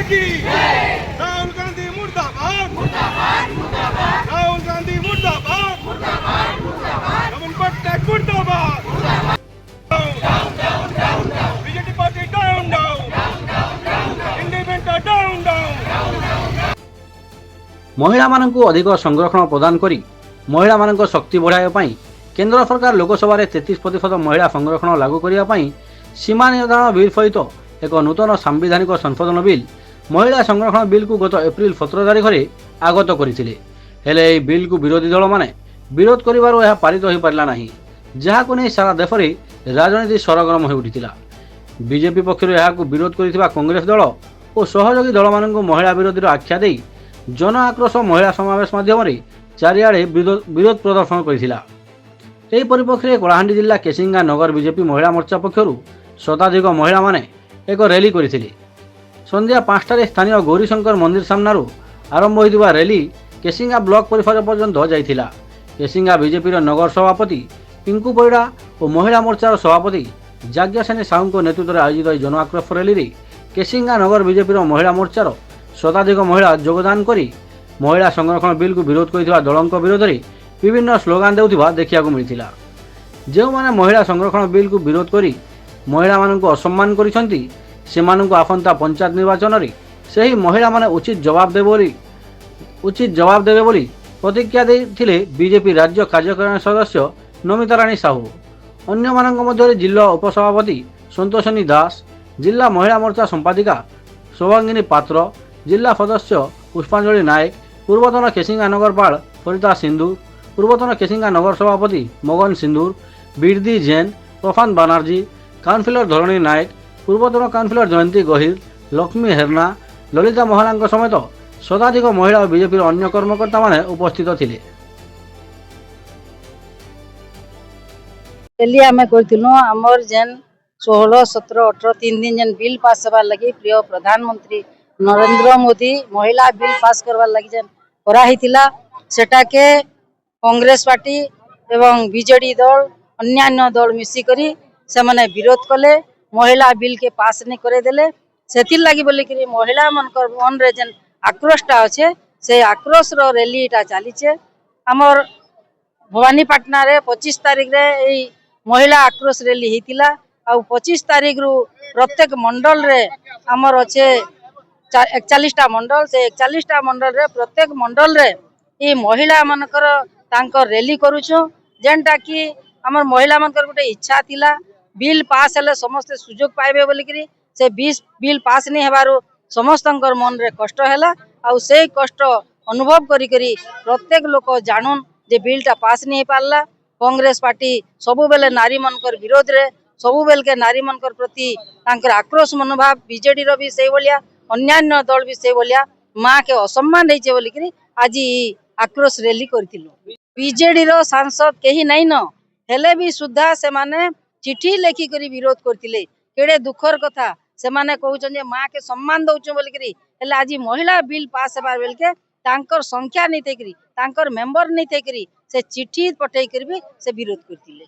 की राहुल गांधी मुर्दाबाद राहुल गांधी मुर्दाबाद नवीन पटनायक मुर्दाबाद BJP party down down independent down down. महिला माननकु अधिक संरक्षण प्रदान करी महिला माननक शक्ति बढ़ाइबा पई केंद्र सरकार लोकसभा 33% महिला संरक्षण लागू करिबा पई सीमा निर्धारण बिल सहित एक नूतन सांविधानिक संशोधन बिल महिला संरक्षण बिल को गत एप्रिल 17 तारिख में आगत करथिले। हेले एही बिल को विरोधी दल माने विरोध करिबारु यह पारित होई पारला नाही, जहाको नै सारा देश में राजनीति सरगरम हो उठिथिला। बीजेपी पक्षरु यहाको विरोध करिथिबा कांग्रेस दल और सहयोगी दल माननकु महिला विरोधी आख्या देई जन आक्रोश महिला समावेश माध्यम चारिआडे विरोध प्रदर्शन करथिला। एही परिप्रेक्षी में कलाहांडी जिला केसिंगा नगर बीजेपी महिला मोर्चा पक्षरु शताधिक महिला माने एक रैली करथिले। संध्या 5टारे स्थानीय गौरीशंकर मंदिर सामनारू आरंभ होइतिबा रैली केसिंगा ब्लॉक परिसर पर्यंत जाइथिला। केसिंगा बीजेपी नगर सभापति पिंकू परिड़ा और महिला मोर्चार सभापति जाज्ञसेनी साहू नेतृत्व में आयोजित जन आक्रोश रैली रे केसिंगा नगर बीजेपी महिला मोर्चार शताधिक महिला योगदान करी महिला संरक्षण बिल को विरोध करथिबा दलक विरोध में विभिन्न स्लोगान देउथिबा देखिया मिलिथिला। जो माने महिला संरक्षण बिल को विरोध करी महिला माननकु असम्मान करिसंती सेमानकु आफंता पंचायत निर्वाचन रे सही महिला माने उचित जवाब देबे बोली प्रतिज्ञा देथिले बीजेपी राज्य कार्यकारिणी सदस्य नमिता राणी साहू। अन्य मानक मध्य जिला उपसभापति संतोषिनी दास, जिला महिला मोर्चा संपादिका सौभांगिनी पात्र, जिला सदस्य पुष्पांजलि नायक, पूर्वतन केसिंगा नगरपाल सरिता सिंधु, पूर्वतन केसिंगा नगर सभापति मगन सिंधुर, बिरदी जैन, प्रशांत बानार्जी, काउंसिलर धरणी नायक, पूर्वतन काउंसिलर जयंती गहिर, लक्ष्मी हेरना, ललिता महालांक समेत शताधिक महिला और बीजेपी अन्य कर्मकर्ता माने उपस्थित थिले। रैली आम करथिलु हमर जेन 16 17 18 3 दिन जेन बिल पास होबार लगी प्रिय प्रधानमंत्री नरेंद्र मोदी महिला बिल पास करबार लगी जेन करा हितिला सेटा के कांग्रेस पार्टी एवं बीजेडी दल अन्यान्य दल मिसी करी से माने विरोध कले, महिला बिल के पास नहीं करे देले। सेतिल लगी बोली कि महिला मनकर मन रे जेन आक्रोशटा अच्छे से आक्रोश रो रैलीटा चलीचे। हमर भवानीपाटना रे 25 तारिख रे एई महिला आक्रोश रैली हितिला आ 25 तारिख रु प्रत्येक मंडल रे हमर अच्छे 41टा मंडल से 41टा मंडल रे प्रत्येक मंडल रे ई महिला मनकर तांकर रैली करूछु जेनटा कि हमर महिला मनकर गोटे इच्छा थिला बिल पास हेले समस्त सुजोग पाइबे बोली करी से 20 बिल पास नहीं हेबारु समस्तंकर मन रे कष्ट हैला आ से कष्ट अनुभव करी करी प्रत्येक लोक जानून जे बिलटा पास नहीं पारला। कांग्रेस पार्टी सबु बेले नारी मनकर विरोध रे सबु बेल के नारी मनकर प्रति तांकर आक्रोश मनोभाव बीजेडी रो भी से बोलिया अन्यान्य दल भी से बोलिया माँ के असम्मान होइचे बोली करी आज आक्रोश रैली करथिलु। बीजेडी रो सांसद केही नहीं न हेले भी सुद्धा से माने चिठी लेखी करी विरोध करथिले। केड़े दुखर कथा से माने कहउछन जे माँ के सम्मान दउछु बोली करी हेले आज महिला बिल पास हेबार बेल के तांकर संख्या नहीं थे करी तांकर मेंबर नहीं थे करी से चिठी पठे कर भी से विरोध करथिले।